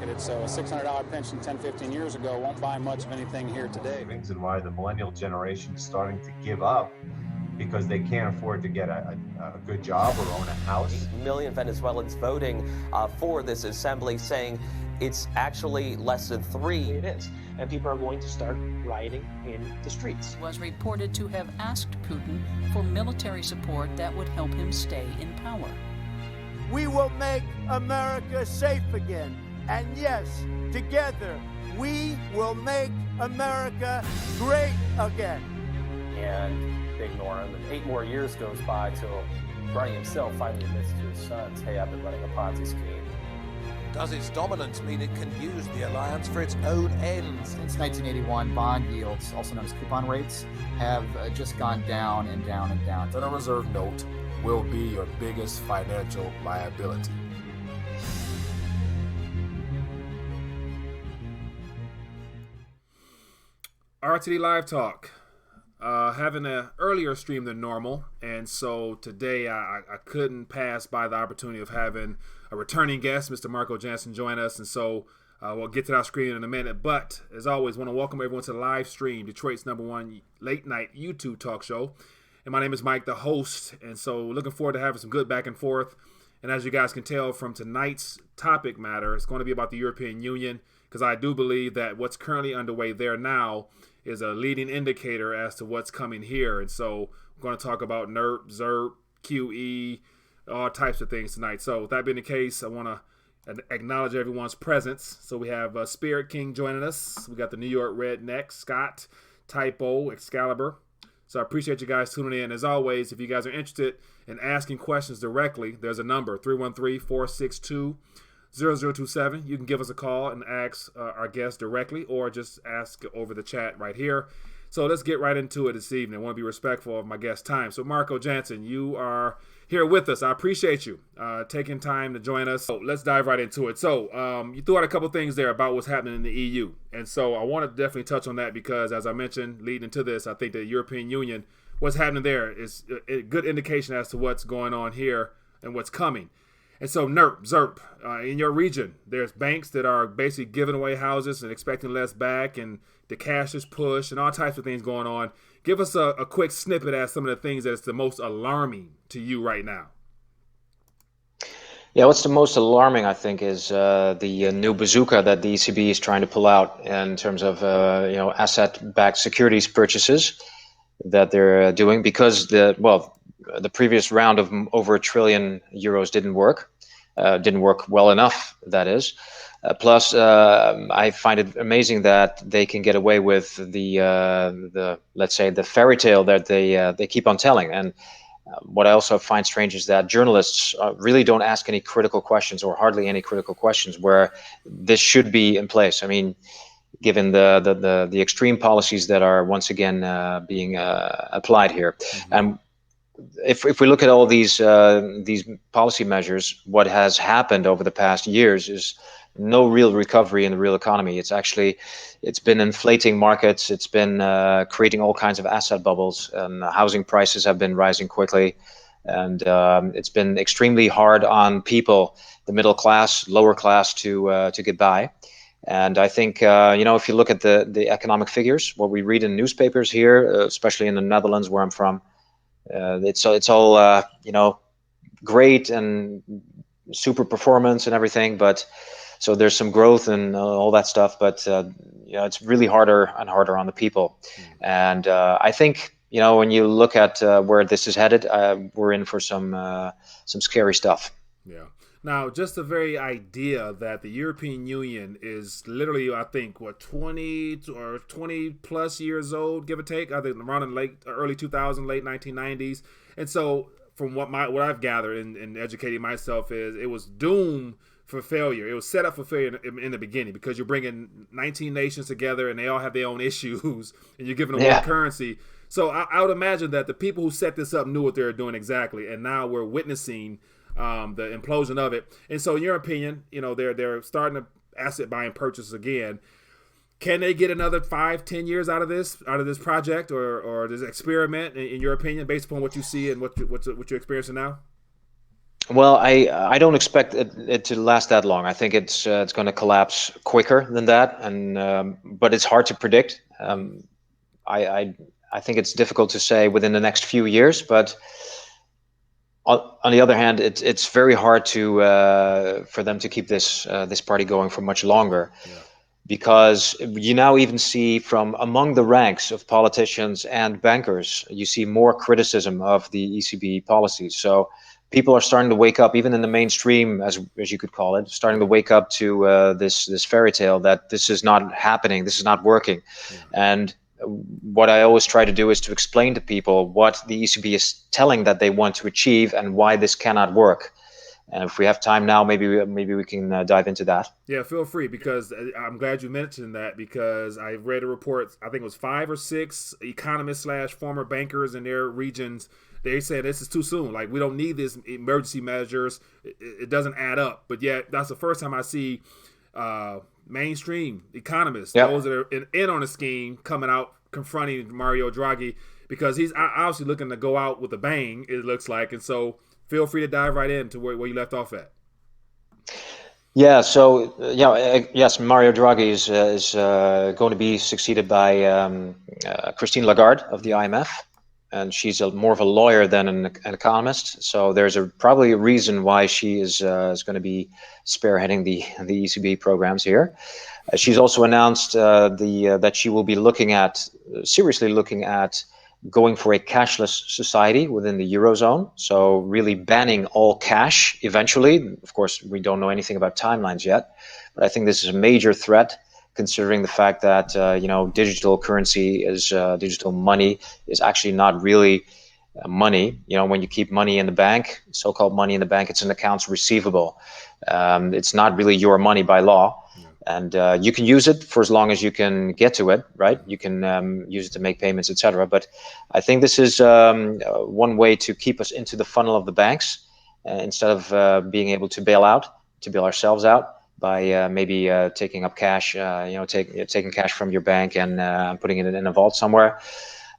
skyrocketed, so a $600 pension 10, 15 years ago won't buy much of anything here today. And why the millennial generation is starting to give up because they can't afford to get a good job or own a house. 8 million Venezuelans voting for this assembly, saying it's actually less than 3. It is. And people are going to start rioting in the streets. Was reported to have asked Putin for military support that would help him stay in power. We will make America safe again. And yes, together, we will make America great again. And they ignore him. And 8 more years goes by till Bernie himself finally admits to his sons, hey, I've been running a Ponzi scheme. Does its dominance mean it can use the alliance for its own ends? Since 1981, bond yields, also known as coupon rates, have just gone down and down and down. Federal Reserve note will be your biggest financial liability. RTD Live Talk. Having an earlier stream than normal, and so today I couldn't pass by the opportunity of having a returning guest, Mr. Marco Jannsen, join us, and so we'll get to that screen in a minute. But as always, want to welcome everyone to the live stream, Detroit's #1 late night YouTube talk show. And my name is Mike, the host, and so looking forward to having some good back and forth. And as you guys can tell from tonight's topic matter, it's going to be about the European Union, because I do believe that what's currently underway there now is a leading indicator as to what's coming here. And so we're going to talk about NERP, ZERP, QE, all types of things tonight. So with that being the case, I want to acknowledge everyone's presence. So we have Spirit King joining us. We got the New York Redneck, Scott, Typo, Excalibur. So I appreciate you guys tuning in. As always, if you guys are interested in asking questions directly, there's a number, 313-462-0027. You can give us a call and ask our guests directly, or just ask over the chat right here. So let's get right into it this evening. I want to be respectful of my guest time. So Marco Jannsen, you are here with us. I appreciate you taking time to join us. So let's dive right into it. So you threw out a couple things there about what's happening in the EU. And so I want to definitely touch on that because, as I mentioned, leading into this, I think the European Union, what's happening there is a good indication as to what's going on here and what's coming. And so NERP, ZERP, in your region, there's banks that are basically giving away houses and expecting less back, and the cash is pushed and all types of things going on. Give us a quick snippet as some of the things that's the most alarming to you right now. Yeah, what's the most alarming, I think, is the new bazooka that the ECB is trying to pull out in terms of asset-backed securities purchases that they're doing, because the previous round of over €1 trillion didn't work well enough, that is. Plus, I find it amazing that they can get away with the let's say the fairy tale that they keep on telling. And what I also find strange is that journalists really don't ask any critical questions, or hardly any critical questions, where this should be in place. I mean, given the extreme policies that are once again being applied here. Mm-hmm. And if we look at all these policy measures, what has happened over the past years is no real recovery in the real economy. It's been inflating markets. It's been creating all kinds of asset bubbles, and housing prices have been rising quickly. And it's been extremely hard on people, the middle class, lower class, to get by. And I think, if you look at the economic figures, what we read in newspapers here, especially in the Netherlands where I'm from, it's all great and super performance and everything, but so there's some growth and all that stuff, but it's really harder and harder on the people. And I think when you look at where this is headed, we're in for some scary stuff. Yeah. Now, just the very idea that the European Union is literally, I think, 20 or 20 plus years old, give or take. I think around in early 2000s, late 1990s. And so from what I've gathered and educating myself is it was doomed for failure. It was set up for failure in the beginning, because you're bringing 19 nations together and they all have their own issues, and you're giving them one currency. So I would imagine that the people who set this up knew what they were doing exactly, and now we're witnessing the implosion of it. And so in your opinion, they're starting to asset buying purchases again. Can they get another 5-10 years out of this project or this experiment, in your opinion, based upon what you see and what you're experiencing now? Well, I don't expect it to last that long. I think it's going to collapse quicker than that, and but it's hard to predict. I think it's difficult to say within the next few years, but on the other hand, it's very hard to for them to keep this party going for much longer. Yeah. Because you now even see from among the ranks of politicians and bankers, you see more criticism of the ECB policies. So people are starting to wake up, even in the mainstream, as you could call it, starting to wake up to this fairy tale that this is not happening, this is not working. Yeah. And what I always try to do is to explain to people what the ECB is telling that they want to achieve and why this cannot work. And if we have time now, maybe we can dive into that. Yeah, feel free, because I'm glad you mentioned that, because I read a report, I think it was 5 or 6 economists / former bankers in their regions. They said this is too soon. Like, we don't need this emergency measures. It doesn't add up. But yet, that's the first time I see mainstream economists, those that are in on the scheme, coming out confronting Mario Draghi, because he's obviously looking to go out with a bang, it looks like. And so feel free to dive right into where you left off at. Yeah, so yes, Mario Draghi is going to be succeeded by Christine Lagarde of the IMF, and she's more of a lawyer than an economist. So there's probably a reason why she is going to be spearheading the ECB programs here. She's also announced that she will be seriously looking at going for a cashless society within the Eurozone. So really banning all cash eventually. Of course, we don't know anything about timelines yet, but I think this is a major threat, considering the fact that digital currency digital money is actually not really money. When you keep money in the bank, so-called money in the bank, it's an accounts receivable. It's not really your money by law. And you can use it for as long as you can get to it, right? You can use it to make payments, etc. But I think this is one way to keep us into the funnel of the banks instead of being able to bail ourselves out by maybe taking up cash, taking cash from your bank and putting it in a vault somewhere.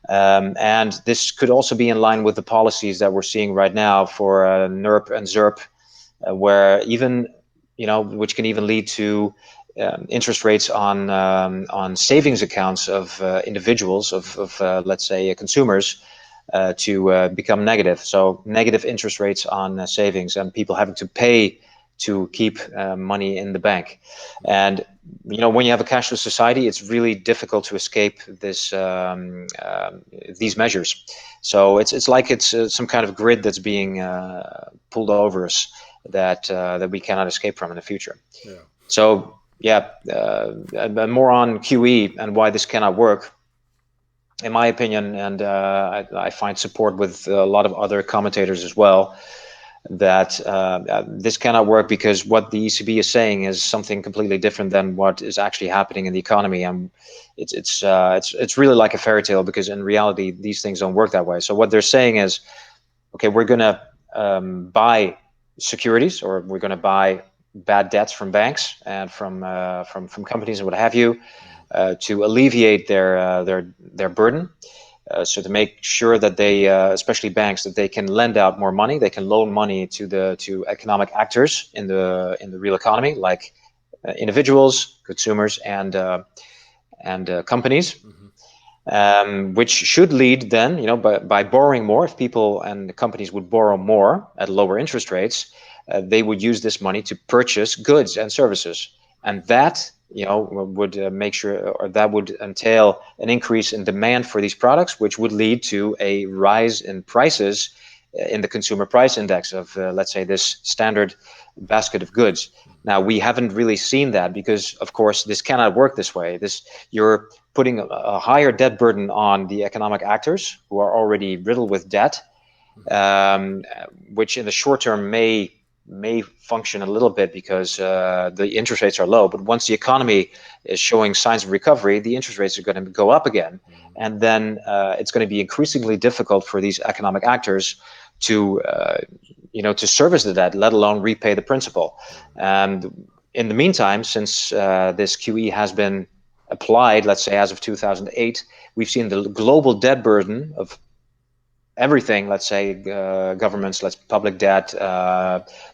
And this could also be in line with the policies that we're seeing right now for NERP and ZERP, where even, which can even lead to interest rates on savings accounts of individuals, of let's say consumers, to become negative. So negative interest rates on savings, and people having to pay to keep money in the bank. And when you have a cashless society, it's really difficult to escape these measures. So it's like it's some kind of grid that's being pulled over us that we cannot escape from in the future. Yeah. So more on QE and why this cannot work, in my opinion, and I find support with a lot of other commentators as well, that this cannot work because what the ECB is saying is something completely different than what is actually happening in the economy, and it's really like a fairy tale, because in reality these things don't work that way. So what they're saying is, okay, we're going to buy securities, or we're going to buy bad debts from banks and from companies and what have you, to alleviate their burden. So to make sure that they, especially banks, that they can lend out more money, they can loan money to economic actors in the real economy, like individuals, consumers, and companies. Mm-hmm. Which should lead then, by borrowing more, if people and companies would borrow more at lower interest rates, they would use this money to purchase goods and services, and that would make sure, or that would entail an increase in demand for these products, which would lead to a rise in prices in the consumer price index of, let's say, this standard basket of goods. Now, we haven't really seen that because, of course, this cannot work this way. You're putting a higher debt burden on the economic actors who are already riddled with debt, which in the short term may function a little bit because the interest rates are low, but once the economy is showing signs of recovery, the interest rates are going to go up again, and then it's going to be increasingly difficult for these economic actors to service the debt, let alone repay the principal. And in the meantime, since this QE has been applied, let's say as of 2008, we've seen the global debt burden of everything, let's say governments, public debt,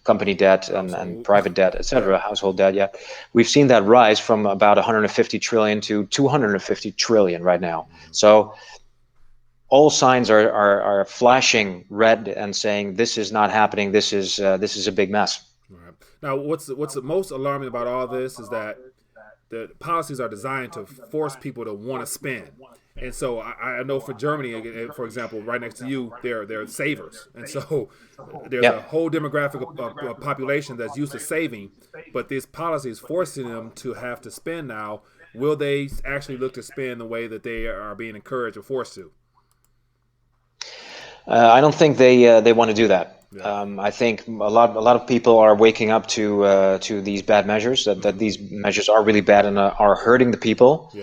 company debt, and private debt, etc., household debt. Yeah, we've seen that rise from about 150 trillion to 250 trillion right now. So all signs are flashing red and saying this is not happening. This is a big mess. Right. Now, what's the most alarming about all this is that the policies are designed to force people to want to spend. And so I know for Germany, for example, right next to you, they're savers. And so there's a whole demographic of population that's used to saving, but this policy is forcing them to have to spend now. Will they actually look to spend the way that they are being encouraged or forced to? I don't think they want to do that. I think a lot of people are waking up to these bad measures. That these measures are really bad and are hurting the people.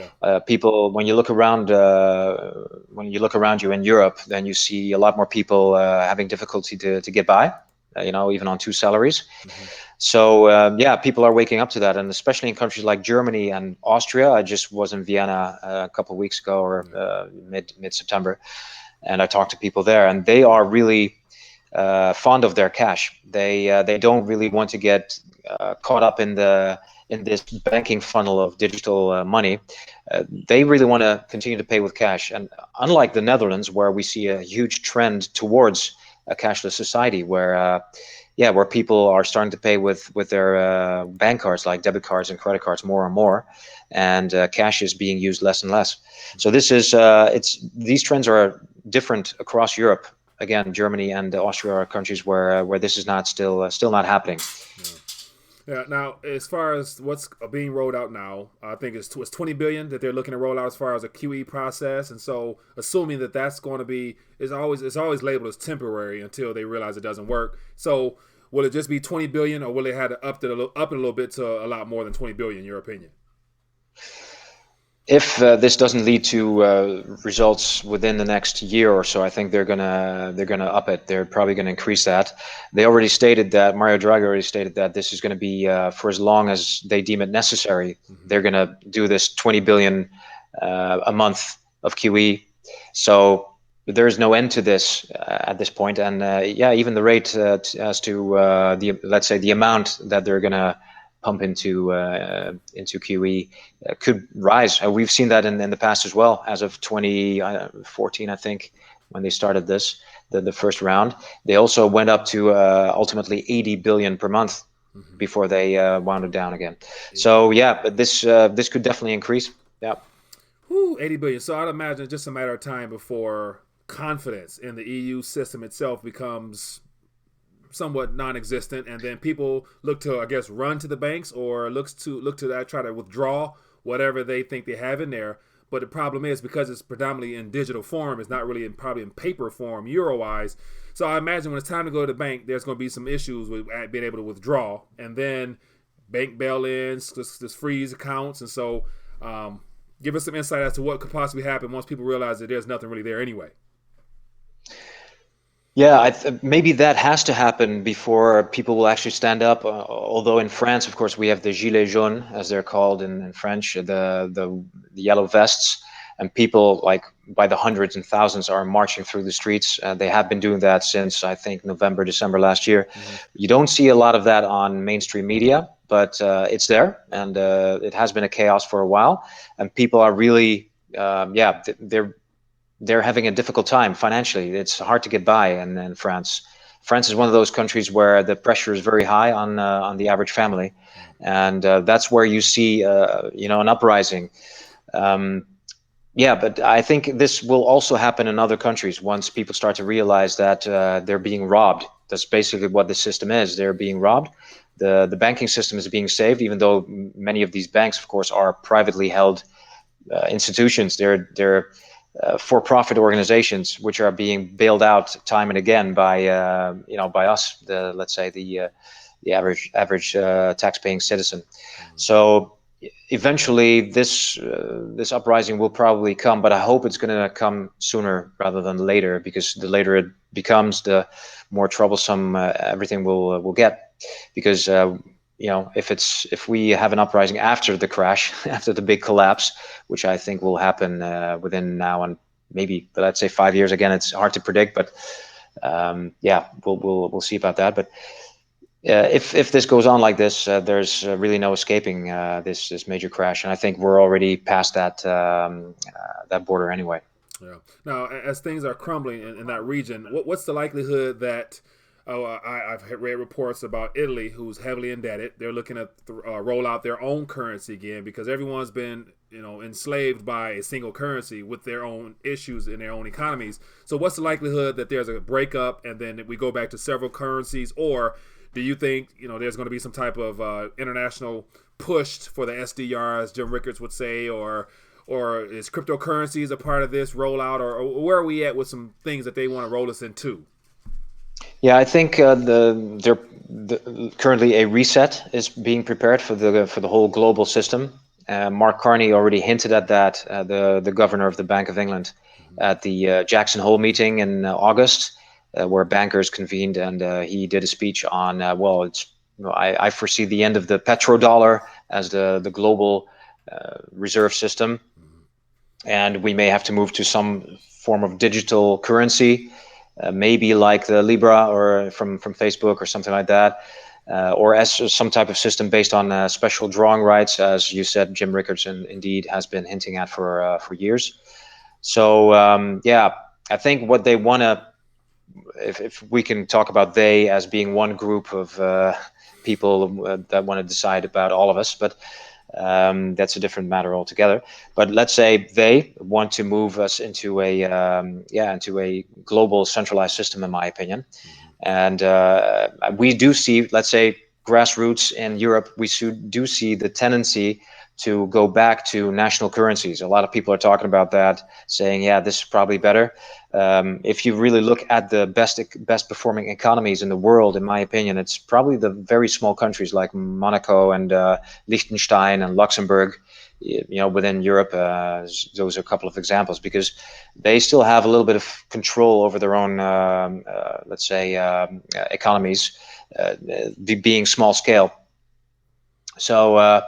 People, when you look around you in Europe, then you see a lot more people having difficulty to get by. Even on 2 salaries. So people are waking up to that, and especially in countries like Germany and Austria. I just was in Vienna a couple of weeks ago, or mid-September. And I talked to people there, and they are really fond of their cash. They don't really want to get caught up in this banking funnel of digital money. They really want to continue to pay with cash. And unlike the Netherlands, where we see a huge trend towards a cashless society, where people are starting to pay with their bank cards, like debit cards and credit cards, more and more, and cash is being used less and less. So this is these trends are different across Europe. Again, Germany and Austria are countries where this is still not happening. Yeah. Now, as far as what's being rolled out now, I think it's 20 billion that they're looking to roll out as far as a QE process. And so, assuming that that's going to be it's always labeled as temporary until they realize it doesn't work. So, will it just be 20 billion, or will they have to up it a little bit to a lot more than 20 billion? In your opinion? If this doesn't lead to results within the next year or so, I think they're gonna up it. They're probably gonna increase that. They already stated that Mario Draghi already stated that this is going to be for as long as they deem it necessary. They're gonna do this 20 billion a month of QE. So there is no end to this at this point. And even the rate as to let's say the amount that they're gonna pump into QE could rise. We've seen that in the past as well. As of 2014, I think, when they started this, the first round, they also went up to ultimately 80 billion per month before they wound it down again. So but this could definitely increase. Yeah. 80 billion. So I'd imagine it's just a matter of time before confidence in the EU system itself becomes somewhat non-existent, and then people look to, I guess, run to the banks or look to that, try to withdraw whatever they think they have in there. But the problem is, because it's predominantly in digital form, it's not really probably in paper form, euro-wise. So I imagine when it's time to go to the bank, there's going to be some issues with being able to withdraw, and then bank bail-ins, just freeze accounts. And so give us some insight as to what could possibly happen once people realize that there's nothing really there anyway. Yeah, maybe that has to happen before people will actually stand up. Although in France, of course, we have the gilets jaunes, as they're called in French, the yellow vests, and people, like, by the hundreds and thousands, are marching through the streets. They have been doing that since, I think, November, December last year. You don't see a lot of that on mainstream media, but it's there, and it has been a chaos for a while. And people are really, they're having a difficult time financially. It's hard to get by in France. France is one of those countries where the pressure is very high on the average family, and that's where you see an uprising. But I think this will also happen in other countries once people start to realize that they're being robbed. That's basically what the system is. They're being robbed. The banking system is being saved, even though many of these banks, of course, are privately held institutions. They're for-profit organizations which are being bailed out time and again by us, let's say the average tax-paying citizen. So eventually this uprising will probably come, but I hope it's going to come sooner rather than later, because the later it becomes, the more troublesome everything will get. Because if we have an uprising after the crash, after the big collapse, which I think will happen within now and maybe, let's say 5 years. Again, it's hard to predict, but yeah, we'll see about that. But if this goes on like this, there's really no escaping this major crash, and I think we're already past that that border anyway. Yeah. Now, as things are crumbling in that region, what's the likelihood that I've read reports about Italy, who's heavily indebted. They're looking to roll out their own currency again because everyone's been, enslaved by a single currency with their own issues in their own economies. So what's the likelihood that there's a breakup and then we go back to several currencies? Or do you think, there's going to be some type of international push for the SDR, as Jim Rickards would say, or is cryptocurrencies a part of this rollout, or where are we at with some things that they want to roll us into? Yeah, I think currently a reset is being prepared for the whole global system. Mark Carney already hinted at that, the governor of the Bank of England, at the Jackson Hole meeting in August, where bankers convened, and he did a speech on I foresee the end of the petrodollar as the global reserve system, and we may have to move to some form of digital currency. Maybe like the Libra or from Facebook or something like that, or as some type of system based on special drawing rights, as you said, Jim Rickards indeed has been hinting at for years. So yeah, I think what they want to, if we can talk about they as being one group of people that want to decide about all of us, but that's a different matter altogether. But let's say they want to move us into a global centralized system, in my opinion. And we do see, let's say, grassroots in Europe, we do see the tendency to go back to national currencies. A lot of people are talking about that, saying, yeah, this is probably better. If you really look at the best performing economies in the world, in my opinion, it's probably the very small countries like Monaco and Liechtenstein and Luxembourg, within Europe. Those are a couple of examples, because they still have a little bit of control over their own, let's say, economies, being small scale. So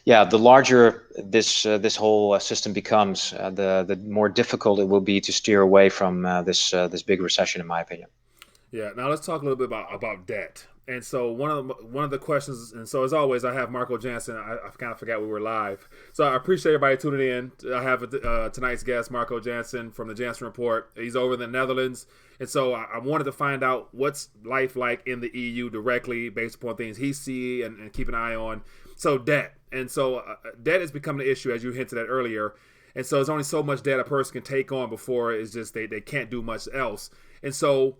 yeah, the larger this whole system becomes, the more difficult it will be to steer away from this big recession, in my opinion. Yeah. Now let's talk a little bit about debt. And so one of the questions, and so as always, I have Marco Jannsen. I kind of forgot we were live, so I appreciate everybody tuning in. I have tonight's guest, Marco Jannsen from the Janssen Report. He's over in the Netherlands, and so I wanted to find out what's life like in the EU directly, based upon things he see and keep an eye on. So debt, and so debt has become an issue, as you hinted at earlier. And so there's only so much debt a person can take on before it's just they can't do much else. And so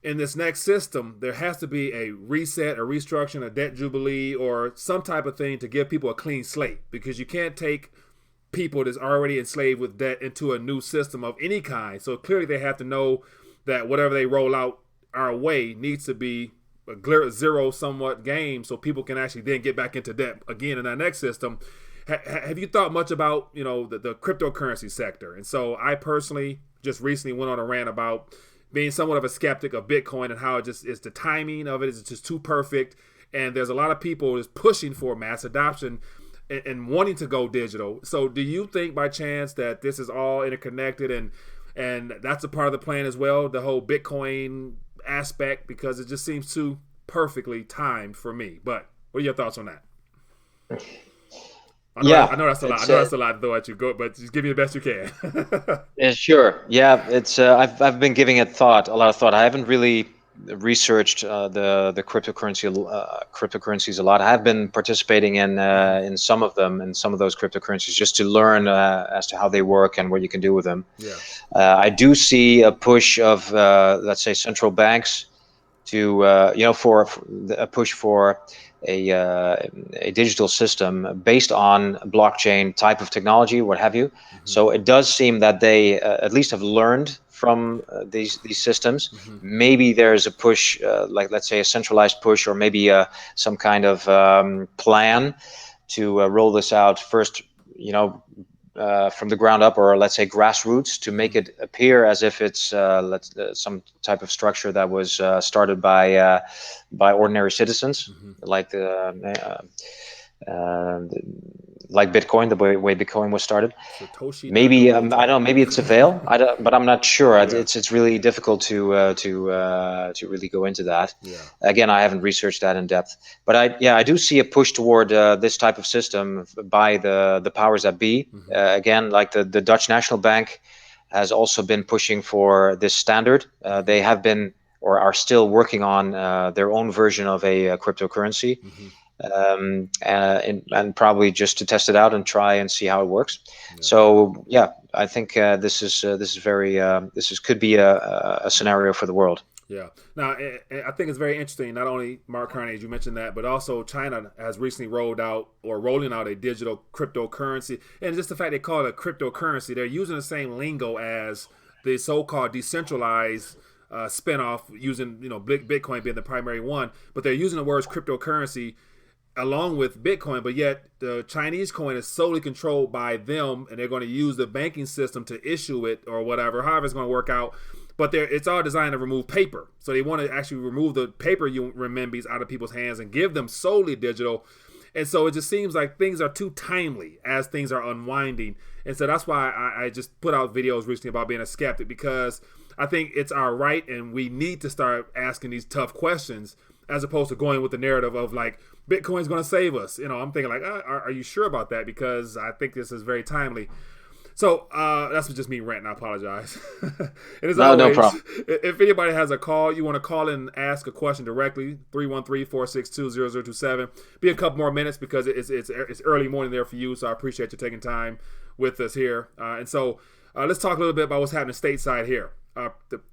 in this next system, there has to be a reset, a restructuring, a debt jubilee, or some type of thing to give people a clean slate, because you can't take people that's already enslaved with debt into a new system of any kind. So clearly they have to know that whatever they roll out our way needs to be a zero somewhat game, so people can actually then get back into debt again in that next system. Have you thought much about the cryptocurrency sector? And so I personally just recently went on a rant about being somewhat of a skeptic of Bitcoin and how it just is, the timing of it is just too perfect, and there's a lot of people just pushing for mass adoption and wanting to go digital. So do you think by chance that this is all interconnected and that's a part of the plan as well, the whole Bitcoin aspect, because it just seems too perfectly timed for me? But what are your thoughts on that? I know that's a lot. I know that's a lot to throw at you, but just give me the best you can. Yeah, sure. Yeah, it's I've been giving it a lot of thought. I haven't really researched the cryptocurrencies a lot. I have been participating in some of them, and some of those cryptocurrencies, just to learn as to how they work and what you can do with them. Yeah. I do see a push of let's say central banks to for a push for a digital system based on blockchain type of technology, what have you. Mm-hmm. So it does seem that they at least have learned from these systems. Mm-hmm. Maybe there's a push, like let's say a centralized push, or maybe some kind of plan to roll this out first, from the ground up, or let's say grassroots, to make it appear as if it's some type of structure that was started by ordinary citizens, mm-hmm. like like Bitcoin, the way Bitcoin was started. Satoshi Maybe I Nakamoto. don't know. Maybe it's a veil. But I'm not sure. Yeah. It's really difficult to really go into that. Yeah. Again, I haven't researched that in depth. But I do see a push toward this type of system by the powers that be. Again, like the Dutch National Bank has also been pushing for this standard. They have been or are still working on their own version of a cryptocurrency. And probably just to test it out and try and see how it works. Yeah. So yeah, I think this could be a scenario for the world. Yeah. Now, I think it's very interesting. Not only Mark Carney, as you mentioned that, but also China has recently rolling out a digital cryptocurrency, and just the fact they call it a cryptocurrency, they're using the same lingo as the so-called decentralized spinoff, using Bitcoin being the primary one, but they're using the words cryptocurrency along with Bitcoin, but yet the Chinese coin is solely controlled by them, and they're going to use the banking system to issue it or whatever, however it's going to work out. But it's all designed to remove paper. So they want to actually remove the paper renminbis out of people's hands and give them solely digital. And so it just seems like things are too timely as things are unwinding. And so that's why I just put out videos recently about being a skeptic, because I think it's our right and we need to start asking these tough questions as opposed to going with the narrative of like, Bitcoin's going to save us. I'm thinking like, are you sure about that? Because I think this is very timely. So that's just me ranting. I apologize. No problem. If anybody has a call, you want to call in and ask a question directly, 313-462-0027. Be a couple more minutes because it's early morning there for you, so I appreciate you taking time with us here. And so let's talk a little bit about what's happening stateside here.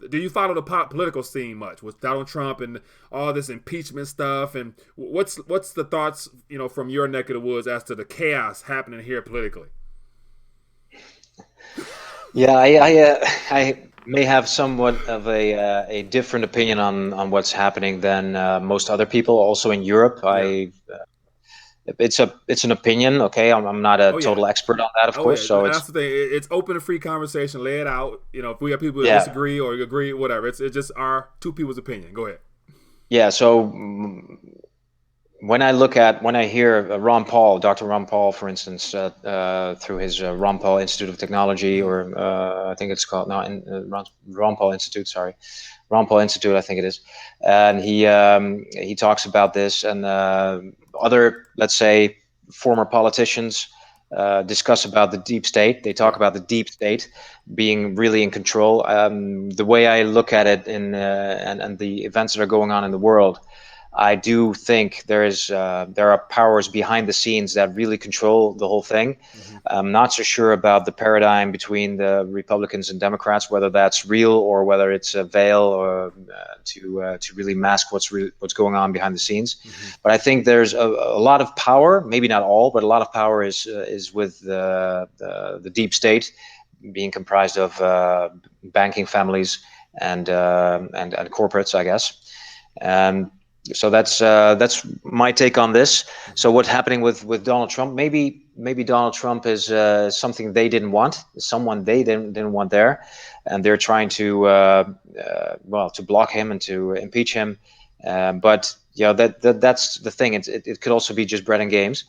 Do you follow the political scene much with Donald Trump and all this impeachment stuff? And what's the thoughts, from your neck of the woods as to the chaos happening here politically? Yeah, I may have somewhat of a different opinion on what's happening than most other people. Also in Europe, Yeah. It's an opinion. Okay, I'm not a total expert on that, of course. Yeah. So that's the thing. It's open and free conversation. Lay it out. If we have people that disagree or agree, whatever. It's just our two people's opinion. Go ahead. Yeah. So when I hear Dr. Ron Paul, for instance, through his Ron Paul Institute of Technology, or I think it's called now Ron Paul Institute. Sorry, Ron Paul Institute, I think it is, and he talks about this, and other, let's say, former politicians discuss about the deep state. They talk about the deep state being really in control. The way I look at it and the events that are going on in the world, I do think there are powers behind the scenes that really control the whole thing. I'm not so sure about the paradigm between the Republicans and Democrats, whether that's real or whether it's a veil or to really mask what's going on behind the scenes. But I think there's a lot of power, maybe not all, but a lot of power is with the deep state, being comprised of banking families and corporates, I guess. So that's my take on this. So what's happening with Donald Trump? Maybe Donald Trump is something they didn't want, someone they didn't want there, and they're trying to to block him and to impeach him. But that's the thing. It could also be just bread and games.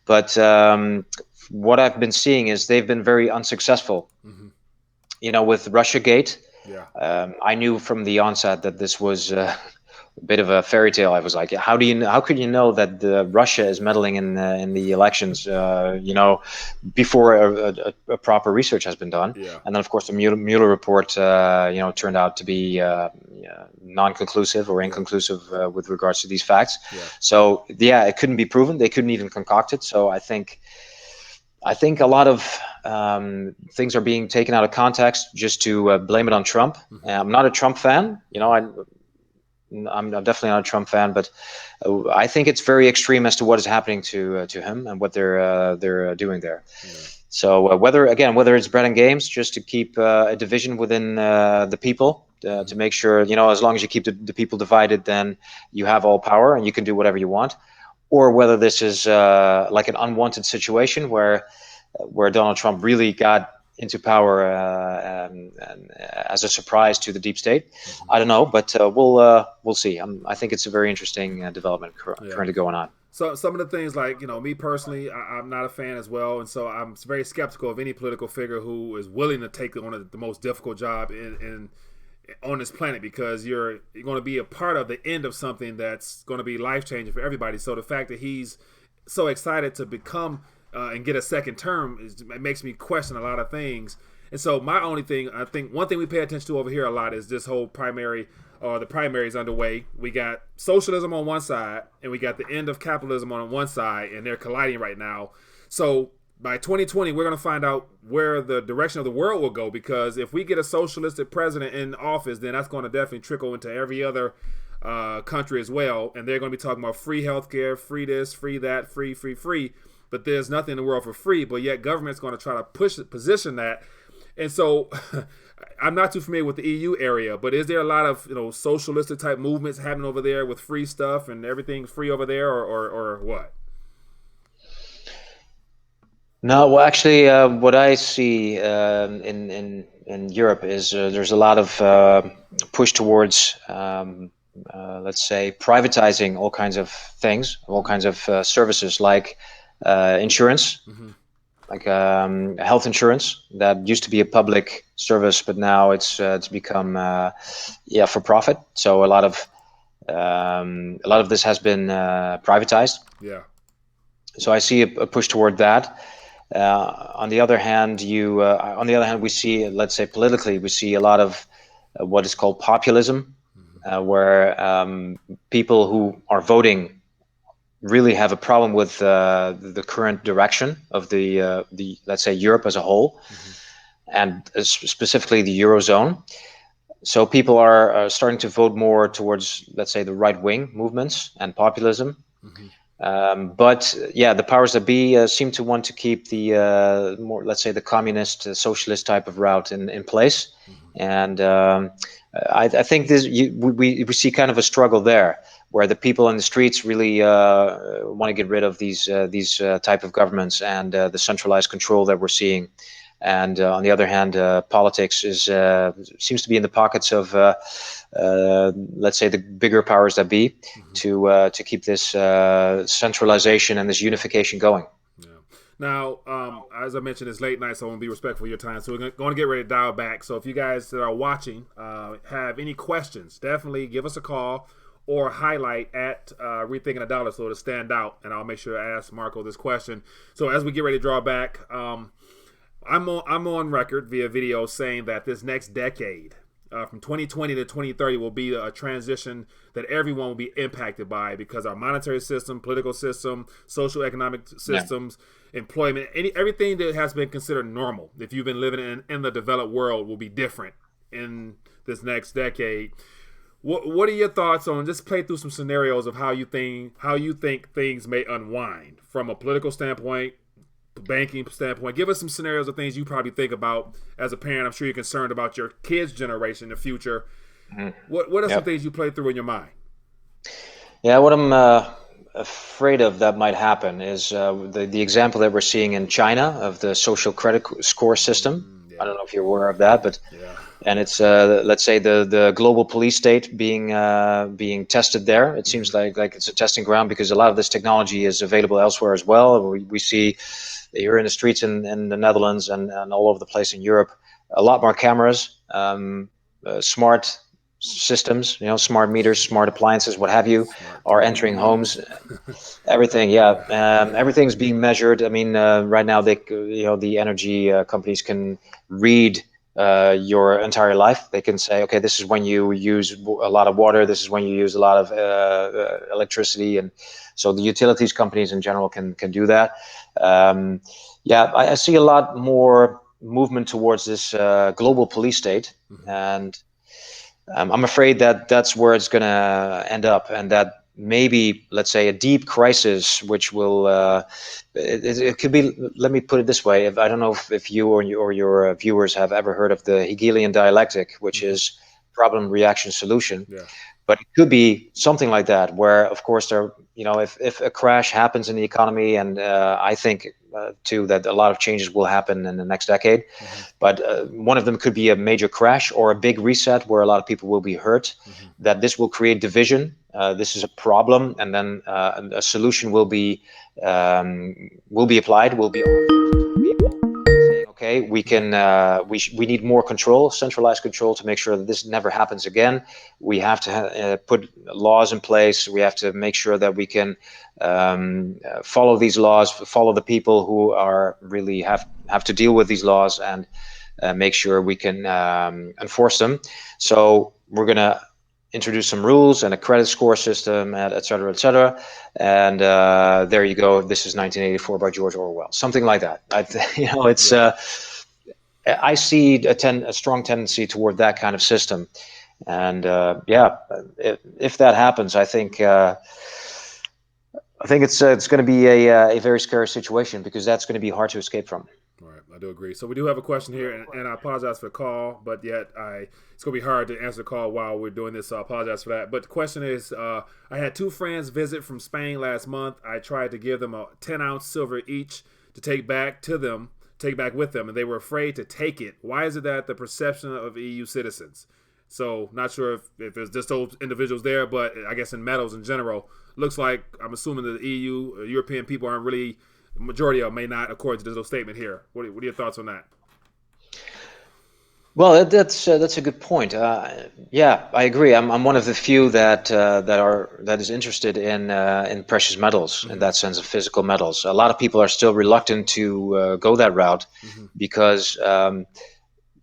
But what I've been seeing is they've been very unsuccessful. With Russiagate. Yeah. I knew from the onset that this was a bit of a fairy tale. I was like, how could you know that Russia is meddling in the elections? Before a proper research has been done. Yeah. And then of course the Mueller report, turned out to be non-conclusive or inconclusive with regards to these facts. Yeah. So it couldn't be proven. They couldn't even concoct it. So I think a lot of things are being taken out of context just to blame it on Trump. I'm not a Trump fan. I'm definitely not a Trump fan, but I think it's very extreme as to what is happening to him and what they're doing there. Yeah. So whether it's bread and games, just to keep a division within the people, to make sure, as long as you keep the people divided, then you have all power and you can do whatever you want, or whether this is like an unwanted situation where Donald Trump really got into power and as a surprise to the deep state. I don't know, but we'll see. I think it's a very interesting development currently going on. So some of the things, like, me personally, I'm not a fan as well, and so I'm very skeptical of any political figure who is willing to take on the most difficult job on this planet, because you're going to be a part of the end of something that's going to be life changing for everybody. So the fact that he's so excited to become and get a second term it makes me question a lot of things. And so my only thing, I think one thing we pay attention to over here a lot is this whole the primaries underway. We got socialism on one side, and we got the end of capitalism on one side, and they're colliding right now. So by 2020, we're going to find out where the direction of the world will go, because if we get a socialistic president in office, then that's going to definitely trickle into every other country as well. And they're going to be talking about free healthcare, free this, free that, free. But there's nothing in the world for free, but yet government's going to try to position that. And so I'm not too familiar with the EU area, but is there a lot of socialistic type movements happening over there with free stuff and everything free over there, or what? No, well, actually, what I see in Europe is there's a lot of push towards, let's say, privatizing all kinds of things, all kinds of services, like insurance. Mm-hmm. Like health insurance that used to be a public service, but now it's become for profit. So a lot of this has been privatized. Yeah. So I see a push toward that. On the other hand, we see, let's say politically, we see a lot of what is called populism, where people who are voting really have a problem with the current direction of the let's say Europe as a whole, and specifically the Eurozone. So people are starting to vote more towards, let's say, the right-wing movements and populism. But the powers that be seem to want to keep the more, let's say, the communist, socialist type of route in place. And I think we see kind of a struggle there, where the people in the streets really want to get rid of these type of governments and the centralized control that we're seeing. And on the other hand, politics seems to be in the pockets of, let's say, the bigger powers that be, to keep this centralization and this unification going. Now, as I mentioned, it's late night, so I want to be respectful of your time. So we're going to get ready to dial back. So if you guys that are watching have any questions, definitely give us a call or highlight at Rethinking a Dollar so it'll stand out, and I'll make sure I ask Marco this question. So as we get ready to draw back, I'm on record via video saying that this next decade, from 2020 to 2030, will be a transition that everyone will be impacted by, because our monetary system, political system, social economic systems, employment, everything that has been considered normal, if you've been living in the developed world, will be different in this next decade. What are your thoughts on, just play through some scenarios of how you think things may unwind from a political standpoint, banking standpoint? Give us some scenarios of things you probably think about as a parent. I'm sure you're concerned about your kids' generation in the future. What are some things you play through in your mind? Yeah, what I'm afraid of that might happen is the example that we're seeing in China of the social credit score system. I don't know if you're aware of that, but and it's let's say the global police state being tested there. It seems like it's a testing ground, because a lot of this technology is available elsewhere as well. We see here in the streets in the Netherlands and all over the place in Europe a lot more cameras, smart systems, smart meters, smart appliances, what have you, are entering homes. Everything, everything's being measured. I mean, right now the energy companies can read your entire life. They can say, okay, this is when you use a lot of water, this is when you use a lot of electricity, and so the utilities companies in general can do that. I see a lot more movement towards this global police state, and I'm afraid that that's where it's going to end up, and that maybe, let's say, a deep crisis, which will it could be. Let me put it this way: I don't know if you or your viewers have ever heard of the Hegelian dialectic, which is problem, reaction, solution. But it could be something like that, where, of course, if a crash happens in the economy, and I think too that a lot of changes will happen in the next decade, but one of them could be a major crash or a big reset where a lot of people will be hurt, that this will create division this is a problem, and then a solution will be applied, will be offered to people, saying, okay, we can we need more control, centralized control, to make sure that this never happens again. We have to put laws in place. We have to make sure that we can follow these laws, follow the people who are really have to deal with these laws, and make sure we can enforce them. So we're gonna introduce some rules and a credit score system, and et cetera, et cetera. And there you go. This is 1984 by George Orwell, something like that. It's I see a strong tendency toward that kind of system. And if that happens, I think it's going to be a very scary situation, because that's going to be hard to escape from. Right, I do agree. So we do have a question here, and I apologize for the call, but yet it's going to be hard to answer the call while we're doing this, so I apologize for that. But the question is, I had 2 friends visit from Spain last month. I tried to give them a 10-ounce silver each to take back with them, and they were afraid to take it. Why is it that the perception of EU citizens? So not sure if it's just those individuals there, but I guess in metals in general, looks like, I'm assuming that the EU, European people aren't really, the majority of them may not, according to this little statement here. What are your thoughts on that? Well, that's a good point. Yeah, I agree. I'm one of the few that is interested in precious metals, in that sense of physical metals. A lot of people are still reluctant to go that route, because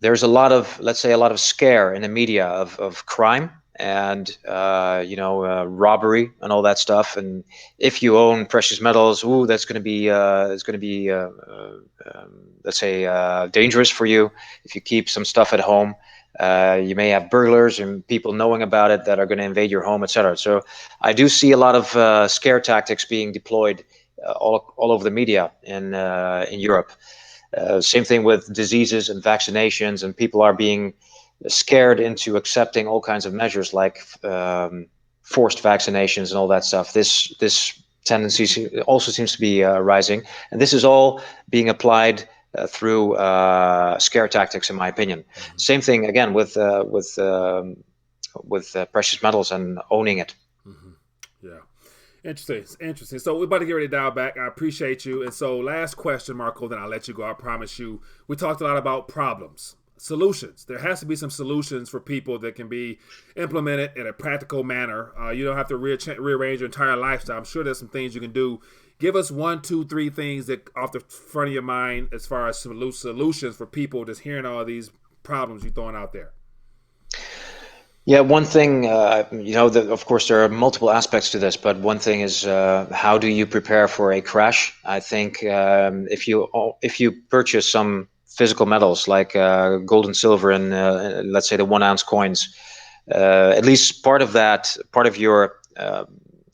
there's a lot of scare in the media of crime and robbery and all that stuff. And if you own precious metals, that's going to be let's say dangerous for you. If you keep some stuff at home, you may have burglars and people knowing about it that are going to invade your home, etc. So I do see a lot of scare tactics being deployed all over the media in Europe. Same thing with diseases and vaccinations, and people are being scared into accepting all kinds of measures like forced vaccinations and all that stuff. This tendency also seems to be rising, and this is all being applied through scare tactics, in my opinion. Same thing again with precious metals and owning it. Yeah. Interesting. So we're about to get ready to dial back. I appreciate you. And so last question, Marco, then I'll let you go. I promise you. We talked a lot about problems, solutions. There has to be some solutions for people that can be implemented in a practical manner. You don't have to rearrange your entire lifestyle. I'm sure there's some things you can do. Give us 1, 2, 3 things that off the front of your mind as far as solutions for people just hearing all these problems you're throwing out there. Yeah, one thing, of course, there are multiple aspects to this, but one thing is how do you prepare for a crash? I think if you purchase some physical metals like gold and silver and let's say the 1-ounce coins, at least part of your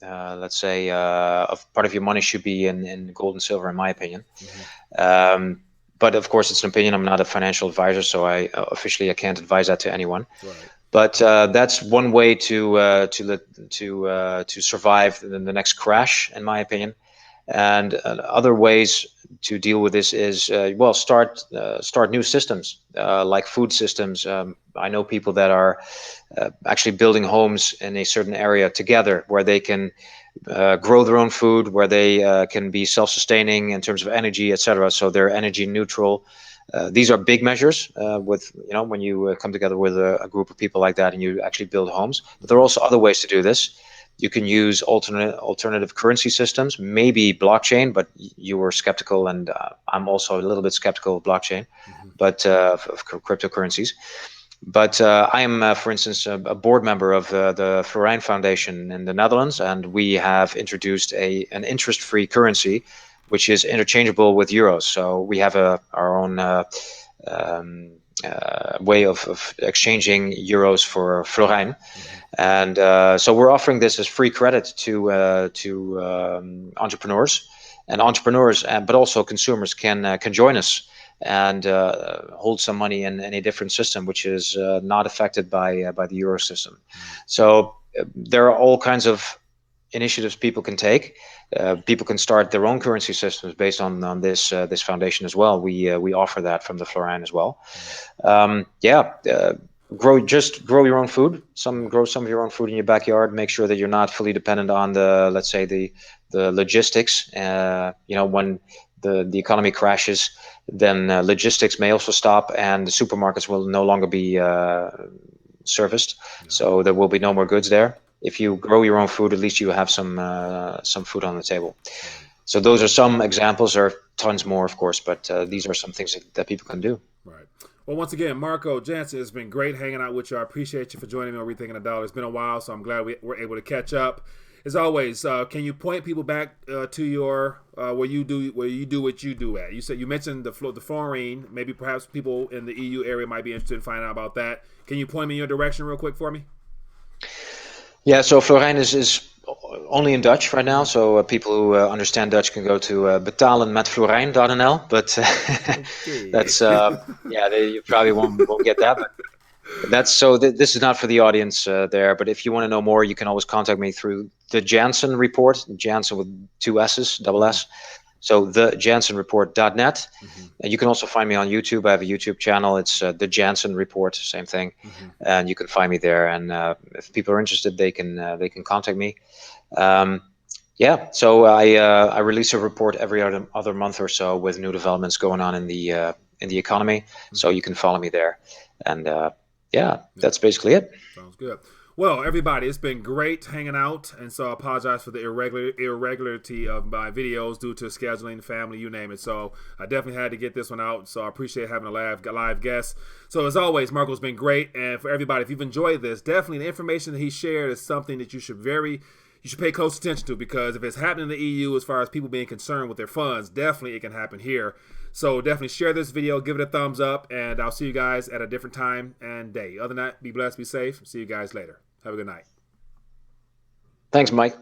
let's say part of your money should be in gold and silver, in my opinion. But of course, it's an opinion. I'm not a financial advisor, so I can't advise that to anyone. Right. But that's one way to survive the next crash, in my opinion. And other ways to deal with this is start new systems like food systems. I know people that are actually building homes in a certain area together where they can grow their own food, where they can be self-sustaining in terms of energy, etc. So they're energy neutral. These are big measures when you come together with a group of people like that and you actually build homes. But there are also other ways to do this. You can use alternative currency systems, maybe blockchain, but you were skeptical, and I'm also a little bit skeptical of blockchain, but of cryptocurrencies. But I am, for instance, a board member of the Florijn Foundation in the Netherlands, and we have introduced an interest-free currency, which is interchangeable with euros. So we have our own way of exchanging euros for Florijn. And so we're offering this as free credit to entrepreneurs, but also consumers can join us and hold some money in a different system, which is not affected by the euro system. So there are all kinds of initiatives people can take. People can start their own currency systems based on this foundation as well. We offer that from the Florijn as well. grow your own food. Grow some of your own food in your backyard. Make sure that you're not fully dependent on let's say the logistics. When the economy crashes, then logistics may also stop, and the supermarkets will no longer be serviced. So there will be no more goods there. If you grow your own food, at least you have some food on the table. So those are some examples. There are tons more, of course, but these are some things that people can do. Right. Well, once again, Marco Jannsen, it's been great hanging out with you. I appreciate you for joining me on Rethinking the Dollar. It's been a while, so I'm glad we were able to catch up. As always, can you point people back to your where you do what you do at? You mentioned the fluorine. Maybe perhaps people in the EU area might be interested in finding out about that. Can you point me in your direction real quick for me? Yeah, so Florijn is only in Dutch right now, so people who understand Dutch can go to betalenmetflorijn.nl, but that's you probably won't get that. But that's so. This is not for the audience there, but if you want to know more, you can always contact me through the Jannsen report, Jannsen with 2 S's, double S. So thejannsenreport.net. And you can also find me on YouTube. I have a YouTube channel. It's the Jannsen Report, same thing. And you can find me there. And if people are interested, they can contact me. So I release a report every other month or so with new developments going on in the economy. So you can follow me there. And that's basically it. Sounds good. Well, everybody, it's been great hanging out, and so I apologize for the irregularity of my videos due to scheduling, family, you name it. So I definitely had to get this one out, so I appreciate having a live guest. So as always, Marco's been great, and for everybody, if you've enjoyed this, definitely the information that he shared is something that you should pay close attention to, because if it's happening in the EU as far as people being concerned with their funds, definitely it can happen here. So definitely share this video, give it a thumbs up, and I'll see you guys at a different time and day. Other than that, be blessed, be safe. See you guys later. Have a good night. Thanks, Mike.